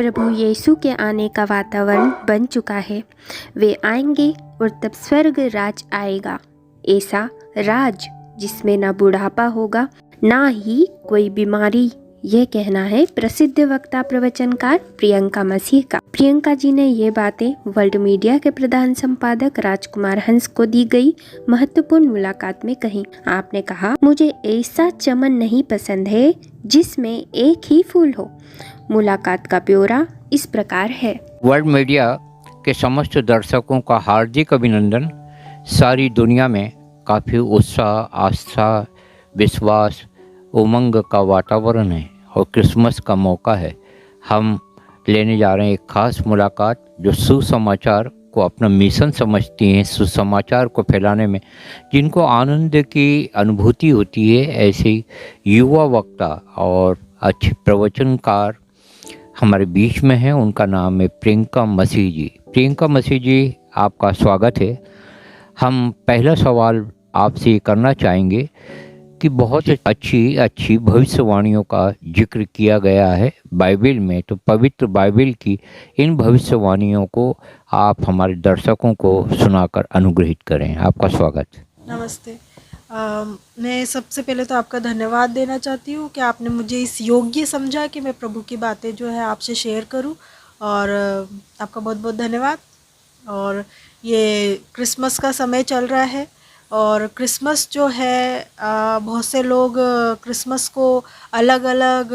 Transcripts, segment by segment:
प्रभु यीशु के आने का वातावरण बन चुका है। वे आएंगे और तब स्वर्ग राज आएगा, ऐसा राज जिसमें ना बुढ़ापा होगा ना ही कोई बीमारी। यह कहना है प्रसिद्ध वक्ता प्रवचनकार प्रियंका मसीह का। प्रियंका जी ने ये बातें वर्ल्ड मीडिया के प्रधान संपादक राजकुमार हंस को दी गई महत्वपूर्ण मुलाकात में कही। आपने कहा, मुझे ऐसा चमन नहीं पसंद है जिसमें एक ही फूल हो। मुलाकात का ब्यौरा इस प्रकार है। वर्ल्ड मीडिया के समस्त दर्शकों का हार्दिक अभिनंदन। सारी दुनिया में काफ़ी उत्साह, आस्था, विश्वास, उमंग का वातावरण है और क्रिसमस का मौका है। हम लेने जा रहे हैं एक खास मुलाकात जो सुसमाचार को अपना मिशन समझती हैं, सुसमाचार को फैलाने में जिनको आनंद की अनुभूति होती है, ऐसे युवा वक्ता और अच्छे प्रवचनकार हमारे बीच में हैं। उनका नाम है प्रियंका मसीह जी। प्रियंका मसीह जी, आपका स्वागत है। हम पहला सवाल आपसे करना चाहेंगे कि बहुत अच्छी भविष्यवाणियों का जिक्र किया गया है बाइबल में, तो पवित्र बाइबल की इन भविष्यवाणियों को आप हमारे दर्शकों को सुनाकर अनुग्रहित करें। आपका स्वागत। नमस्ते। मैं सबसे पहले तो आपका धन्यवाद देना चाहती हूँ कि आपने मुझे इस योग्य समझा कि मैं प्रभु की बातें जो है आपसे शेयर करूँ, और आपका बहुत बहुत धन्यवाद। और ये क्रिसमस का समय चल रहा है और क्रिसमस जो है बहुत से लोग क्रिसमस को अलग अलग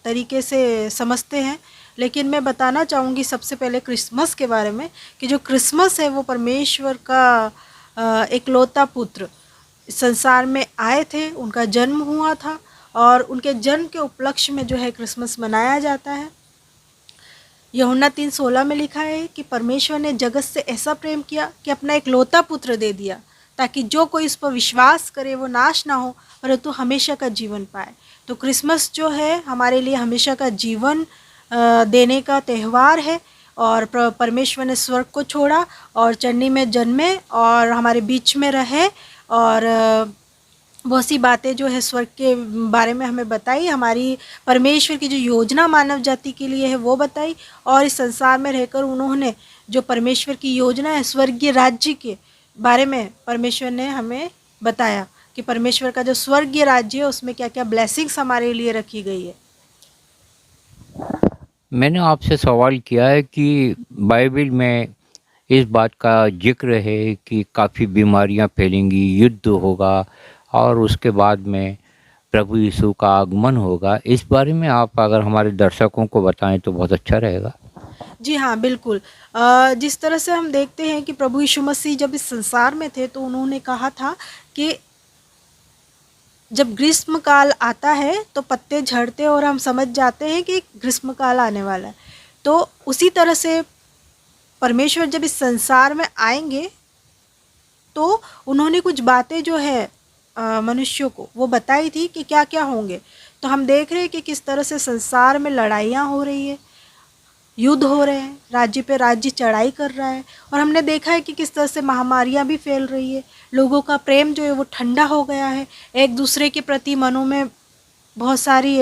तरीके से समझते हैं, लेकिन मैं बताना चाहूँगी सबसे पहले क्रिसमस के बारे में कि जो क्रिसमस है वो परमेश्वर का इकलौता पुत्र संसार में आए थे, उनका जन्म हुआ था और उनके जन्म के उपलक्ष्य में जो है क्रिसमस मनाया जाता है। यूहन्ना 3:16 में लिखा है कि परमेश्वर ने जगत से ऐसा प्रेम किया कि अपना इकलौता पुत्र दे दिया ताकि जो कोई इस पर विश्वास करे वो नाश ना हो परंतु हमेशा का जीवन पाए। तो क्रिसमस जो है हमारे लिए हमेशा का जीवन देने का त्यौहार है। और परमेश्वर ने स्वर्ग को छोड़ा और चन्नी में जन्मे और हमारे बीच में रहे और बहुत सी बातें जो है स्वर्ग के बारे में हमें बताई, हमारी परमेश्वर की जो योजना मानव जाति के लिए है वो बताई, और इस संसार में रहकर उन्होंने जो परमेश्वर की योजना है स्वर्गीय राज्य के बारे में परमेश्वर ने हमें बताया कि परमेश्वर का जो स्वर्गीय राज्य है उसमें क्या क्या ब्लेसिंग्स हमारे लिए रखी गई है। मैंने आपसे सवाल किया है कि बाइबल में इस बात का जिक्र है कि काफ़ी बीमारियां फैलेंगी, युद्ध होगा और उसके बाद में प्रभु यीशु का आगमन होगा। इस बारे में आप अगर हमारे दर्शकों को बताएं तो बहुत अच्छा रहेगा। जी हाँ, बिल्कुल। जिस तरह से हम देखते हैं कि प्रभु यीशु मसीह जब इस संसार में थे तो उन्होंने कहा था कि जब ग्रीष्म काल आता है तो पत्ते झड़ते और हम समझ जाते हैं कि ग्रीष्म काल आने वाला है। तो उसी तरह से परमेश्वर जब इस संसार में आएंगे तो उन्होंने कुछ बातें जो है मनुष्यों को वो बताई थी कि क्या क्या होंगे। तो हम देख रहे हैं कि किस तरह से संसार में लड़ाइयाँ हो रही है, युद्ध हो रहे हैं, राज्य पे राज्य चढ़ाई कर रहा है, और हमने देखा है कि किस तरह से महामारियां भी फैल रही है। लोगों का प्रेम जो है वो ठंडा हो गया है, एक दूसरे के प्रति मनों में बहुत सारी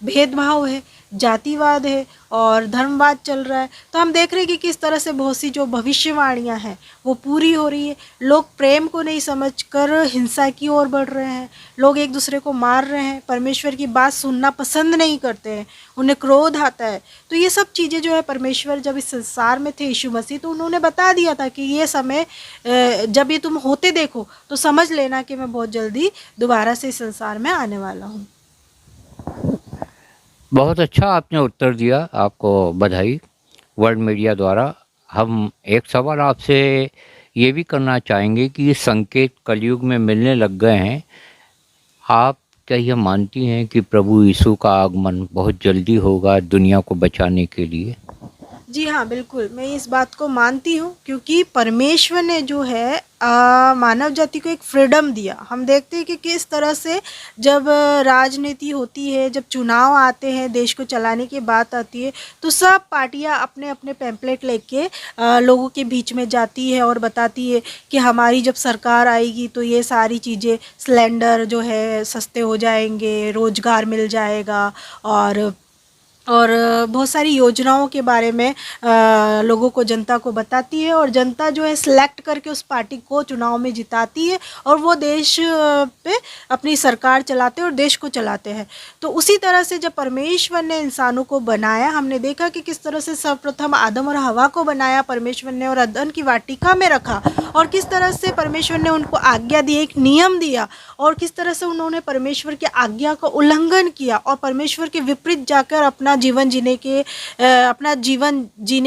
भेदभाव है, जातिवाद है और धर्मवाद चल रहा है। तो हम देख रहे हैं कि किस तरह से बहुत सी जो भविष्यवाणियां हैं वो पूरी हो रही है। लोग प्रेम को नहीं समझकर हिंसा की ओर बढ़ रहे हैं, लोग एक दूसरे को मार रहे हैं, परमेश्वर की बात सुनना पसंद नहीं करते हैं, उन्हें क्रोध आता है। तो ये सब चीज़ें जो है परमेश्वर जब इस संसार में थे यीशु मसीह तो उन्होंने बता दिया था कि ये समय जब ये तुम होते देखो तो समझ लेना कि मैं बहुत जल्दी दोबारा से इस संसार में आने वाला हूँ। बहुत अच्छा आपने उत्तर दिया, आपको बधाई वर्ल्ड मीडिया द्वारा। हम एक सवाल आपसे ये भी करना चाहेंगे कि ये संकेत कलयुग में मिलने लग गए हैं। आप क्या यह मानती हैं कि प्रभु यीशु का आगमन बहुत जल्दी होगा दुनिया को बचाने के लिए? जी हाँ, बिल्कुल, मैं इस बात को मानती हूँ क्योंकि परमेश्वर ने जो है मानव जाति को एक फ्रीडम दिया। हम देखते हैं कि किस तरह से जब राजनीति होती है, जब चुनाव आते हैं, देश को चलाने की बात आती है, तो सब पार्टियां अपने अपने पैम्पलेट लेके लोगों के बीच में जाती है और बताती है कि हमारी जब सरकार आएगी तो ये सारी चीज़ें, सिलेंडर जो है सस्ते हो जाएंगे, रोज़गार मिल जाएगा और और बहुत सारी योजनाओं के बारे में लोगों को, जनता को बताती है, और जनता जो है सिलेक्ट करके उस पार्टी को चुनाव में जिताती है, और वो देश पे अपनी सरकार चलाते हैं और देश को चलाते हैं। तो उसी तरह से जब परमेश्वर ने इंसानों को बनाया, हमने देखा कि किस तरह से सर्वप्रथम आदम और हवा को बनाया परमेश्वर ने, और अदन की वाटिका में रखा, और किस तरह से परमेश्वर ने उनको आज्ञा दी, एक नियम दिया, और किस तरह से उन्होंने परमेश्वर की आज्ञा का उल्लंघन किया और परमेश्वर के विपरीत जाकर अपना जीवन जीने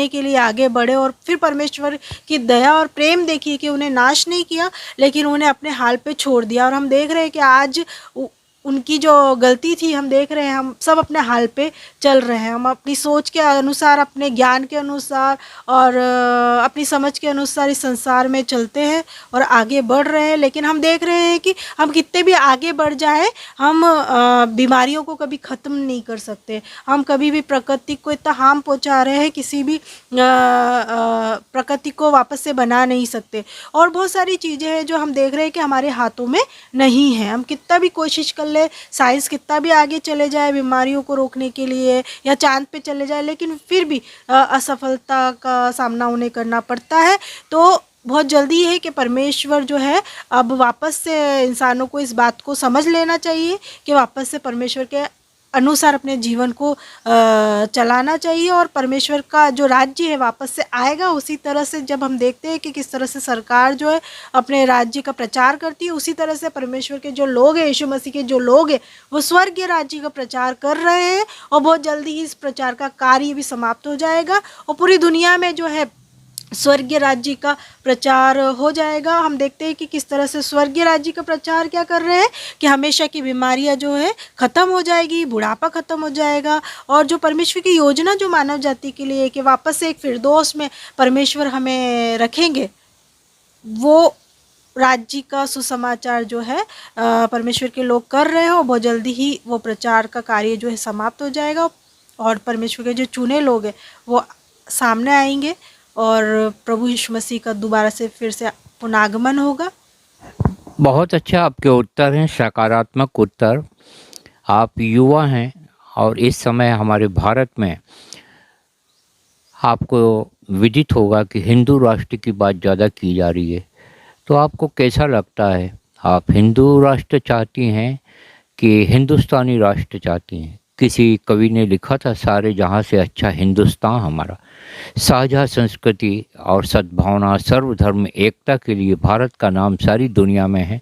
के लिए आगे बढ़े, और फिर परमेश्वर की दया और प्रेम देखिए कि उन्हें नाश नहीं किया, लेकिन उन्हें अपने हाल पे छोड़ दिया। और हम देख रहे हैं कि आज उनकी जो गलती थी, हम देख रहे हैं हम सब अपने हाल पे चल रहे हैं। हम अपनी सोच के अनुसार, अपने ज्ञान के अनुसार और अपनी समझ के अनुसार इस संसार में चलते हैं और आगे बढ़ रहे हैं, लेकिन हम देख रहे हैं कि हम कितने भी आगे बढ़ जाए, हम बीमारियों को कभी ख़त्म नहीं कर सकते। हम कभी भी प्रकृति को इतना हार्म पहुंचा रहे हैं, किसी भी प्रकृति को वापस से बना नहीं सकते। और बहुत सारी चीज़ें हैं जो हम देख रहे हैं कि हमारे हाथों में नहीं है। हम कितना भी कोशिश कर ले, साइंस कितना भी आगे चले जाए बीमारियों को रोकने के लिए, या चांद पे चले जाए, लेकिन फिर भी असफलता का सामना उन्हें करना पड़ता है। तो बहुत जल्दी है कि परमेश्वर जो है, अब वापस से इंसानों को इस बात को समझ लेना चाहिए कि वापस से परमेश्वर के अनुसार अपने जीवन को चलाना चाहिए, और परमेश्वर का जो राज्य है वापस से आएगा। उसी तरह से जब हम देखते हैं कि किस तरह से सरकार जो है अपने राज्य का प्रचार करती है, उसी तरह से परमेश्वर के जो लोग हैं, यीशु मसीह के जो लोग हैं, वो स्वर्गीय राज्य का प्रचार कर रहे हैं, और बहुत जल्दी ही इस प्रचार का कार्य भी समाप्त हो जाएगा, और पूरी दुनिया में जो है स्वर्गीय राज्य का प्रचार हो जाएगा। हम देखते हैं कि किस तरह से स्वर्गीय राज्य का प्रचार क्या कर रहे हैं कि हमेशा की बीमारियां जो है ख़त्म हो जाएगी, बुढ़ापा ख़त्म हो जाएगा, और जो परमेश्वर की योजना जो मानव जाति के लिए कि वापस से एक फिरदौस में परमेश्वर हमें रखेंगे, वो राज्य का सुसमाचार जो है परमेश्वर के लोग कर रहे हैं, और बहुत जल्दी ही वो प्रचार का कार्य जो है समाप्त हो जाएगा, और परमेश्वर के जो चुने लोग हैं वो सामने आएंगे, और प्रभु यीशु मसीह का दोबारा से फिर से पुनरागमन होगा। बहुत अच्छा आपके उत्तर हैं, सकारात्मक उत्तर। आप युवा हैं और इस समय हमारे भारत में आपको विदित होगा कि हिंदू राष्ट्र की बात ज़्यादा की जा रही है। तो आपको कैसा लगता है, आप हिंदू राष्ट्र चाहती हैं कि हिंदुस्तानी राष्ट्र चाहती हैं? किसी कवि ने लिखा था, सारे जहाँ से अच्छा हिंदुस्तान हमारा। साझा संस्कृति और सद्भावना, सर्वधर्म एकता के लिए भारत का नाम सारी दुनिया में है।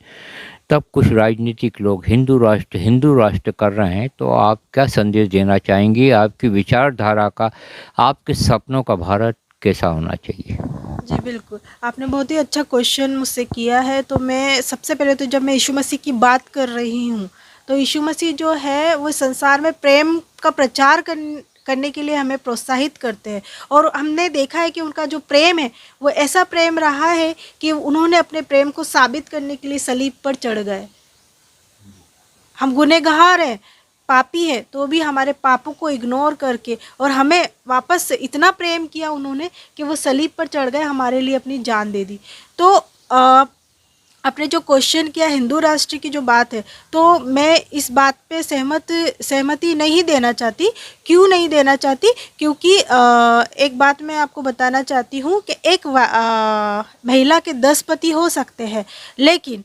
तब कुछ राजनीतिक लोग हिंदू राष्ट्र कर रहे हैं। तो आप क्या संदेश देना चाहेंगी? आपकी विचारधारा का, आपके सपनों का भारत कैसा होना चाहिए? जी बिल्कुल, आपने बहुत ही अच्छा क्वेश्चन मुझसे किया है। तो मैं सबसे पहले तो, जब मैं यीशु मसीह की बात कर रही हूँ, तो यीशु मसीह जो है वो संसार में प्रेम का प्रचार करने के लिए हमें प्रोत्साहित करते हैं, और हमने देखा है कि उनका जो प्रेम है वो ऐसा प्रेम रहा है कि उन्होंने अपने प्रेम को साबित करने के लिए सलीब पर चढ़ गए। हम गुनहगार हैं, पापी है, तो भी हमारे पापों को इग्नोर करके और हमें वापस से इतना प्रेम किया उन्होंने कि वो सलीब पर चढ़ गए, हमारे लिए अपनी जान दे दी। तो आपने जो क्वेश्चन किया हिंदू राष्ट्र की जो बात है, तो मैं इस बात पे सहमति नहीं देना चाहती। क्यों नहीं देना चाहती? क्योंकि एक बात मैं आपको बताना चाहती हूँ कि एक महिला के 10 पति हो सकते हैं, लेकिन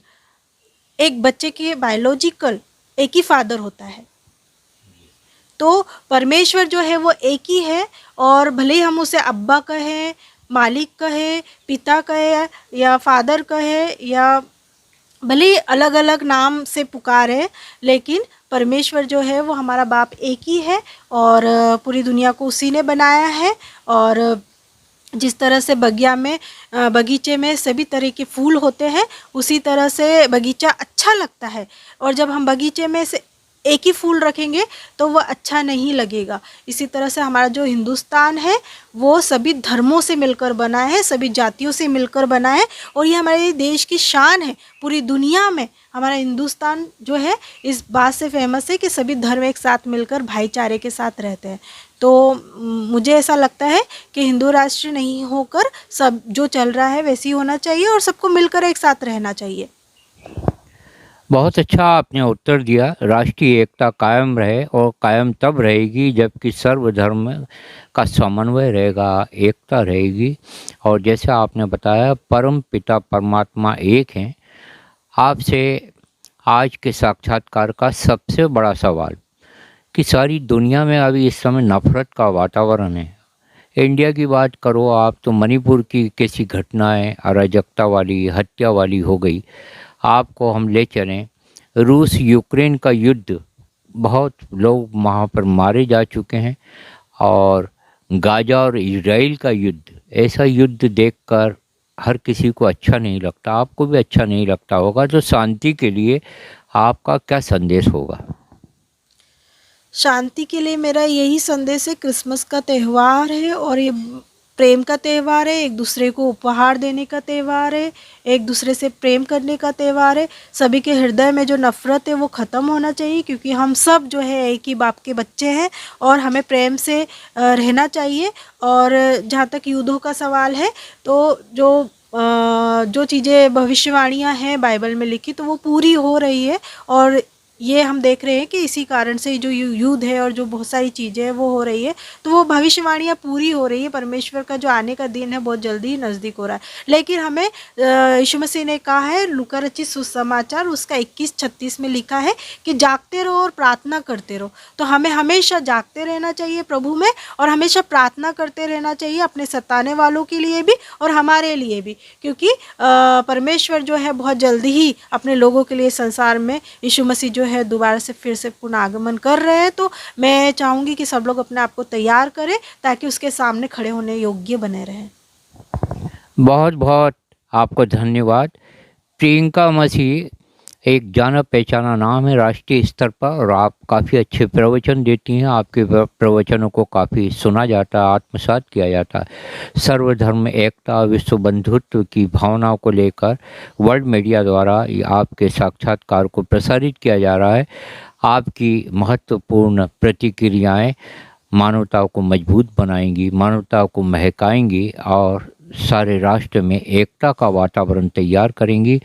एक बच्चे के बायोलॉजिकल एक ही फादर होता है। तो परमेश्वर जो है वो एक ही है, और भले ही हम उसे अब्बा कहें, मालिक कहे, पिता कहे, या फादर कहे, या भले अलग अलग नाम से पुकारे, लेकिन परमेश्वर जो है वो हमारा बाप एक ही है, और पूरी दुनिया को उसी ने बनाया है। और जिस तरह से बगीचे में सभी तरह के फूल होते हैं, उसी तरह से बगीचा अच्छा लगता है, और जब हम बगीचे में से एक ही फूल रखेंगे तो वो अच्छा नहीं लगेगा। इसी तरह से हमारा जो हिंदुस्तान है वो सभी धर्मों से मिलकर बना है, सभी जातियों से मिलकर बना है, और ये हमारे देश की शान है। पूरी दुनिया में हमारा हिंदुस्तान जो है इस बात से फेमस है कि सभी धर्म एक साथ मिलकर भाईचारे के साथ रहते हैं। तो मुझे ऐसा लगता है कि हिंदू राष्ट्र नहीं होकर सब जो चल रहा है वैसे ही होना चाहिए, और सबको मिलकर एक साथ रहना चाहिए। बहुत अच्छा आपने उत्तर दिया। राष्ट्रीय एकता कायम रहे और कायम तब रहेगी जबकि सर्वधर्म का समन्वय रहेगा, एकता रहेगी। और जैसे आपने बताया परम पिता परमात्मा एक हैं। आपसे आज के साक्षात्कार का सबसे बड़ा सवाल कि सारी दुनिया में अभी इस समय नफरत का वातावरण है। इंडिया की बात करो आप तो मणिपुर की कैसी घटनाएं अराजकता वाली, हत्या वाली हो गई। आपको हम ले चलें रूस यूक्रेन का युद्ध, बहुत लोग वहाँ पर मारे जा चुके हैं। और गाजा और इजराइल का युद्ध, ऐसा युद्ध देखकर हर किसी को अच्छा नहीं लगता, आपको भी अच्छा नहीं लगता होगा। तो शांति के लिए आपका क्या संदेश होगा? शांति के लिए मेरा यही संदेश है, क्रिसमस का त्यौहार है और ये प्रेम का त्यौहार है, एक दूसरे को उपहार देने का त्यौहार है, एक दूसरे से प्रेम करने का त्यौहार है। सभी के हृदय में जो नफ़रत है वो ख़त्म होना चाहिए, क्योंकि हम सब जो है एक ही बाप के बच्चे हैं और हमें प्रेम से रहना चाहिए। और जहाँ तक युद्धों का सवाल है तो जो चीज़ें भविष्यवाणियाँ हैं बाइबल में लिखी तो वो पूरी हो रही है। और ये हम देख रहे हैं कि इसी कारण से जो युद्ध है और जो बहुत सारी चीज़ें हैं वो हो रही है, तो वो भविष्यवाणियाँ पूरी हो रही है। परमेश्वर का जो आने का दिन है बहुत जल्दी ही नज़दीक हो रहा है। लेकिन हमें यीशु मसीह ने कहा है, लूका रचित सुसमाचार उसका 21:36 में लिखा है कि जागते रहो और प्रार्थना करते रहो। तो हमें हमेशा जागते रहना चाहिए प्रभु में और हमेशा प्रार्थना करते रहना चाहिए अपने सताने वालों के लिए भी और हमारे लिए भी, क्योंकि परमेश्वर जो है बहुत जल्दी ही अपने लोगों के लिए संसार में यीशु मसीह जो है दोबारा से फिर से पुनः आगमन कर रहे हैं। तो मैं चाहूँगी कि सब लोग अपने आप को तैयार करें ताकि उसके सामने खड़े होने योग्य बने रहें। बहुत बहुत आपको धन्यवाद। प्रियंका मसीह एक जाना पहचाना नाम है राष्ट्रीय स्तर पर और आप काफ़ी अच्छे प्रवचन देती हैं। आपके प्रवचनों को काफ़ी सुना जाता है, आत्मसात किया जाता है। सर्वधर्म एकता विश्व बंधुत्व की भावनाओं को लेकर वर्ल्ड मीडिया द्वारा आपके साक्षात्कार को प्रसारित किया जा रहा है। आपकी महत्वपूर्ण प्रतिक्रियाएं मानवता को मजबूत बनाएंगी, मानवता को महकाएंगी और सारे राष्ट्र में एकता का वातावरण तैयार करेंगी।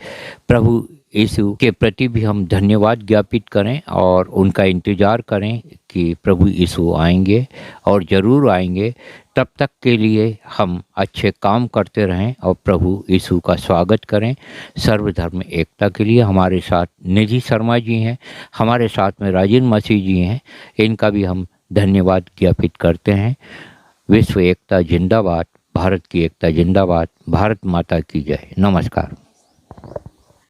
प्रभु यीशु के प्रति भी हम धन्यवाद ज्ञापित करें और उनका इंतज़ार करें कि प्रभु यीशु आएंगे और ज़रूर आएंगे। तब तक के लिए हम अच्छे काम करते रहें और प्रभु यीशु का स्वागत करें। सर्वधर्म एकता के लिए हमारे साथ निधि शर्मा जी हैं, हमारे साथ में राजेंद्र मसीह जी हैं, इनका भी हम धन्यवाद ज्ञापित करते हैं। विश्व एकता जिंदाबाद, भारत की एकता जिंदाबाद, भारत माता की जय। नमस्कार।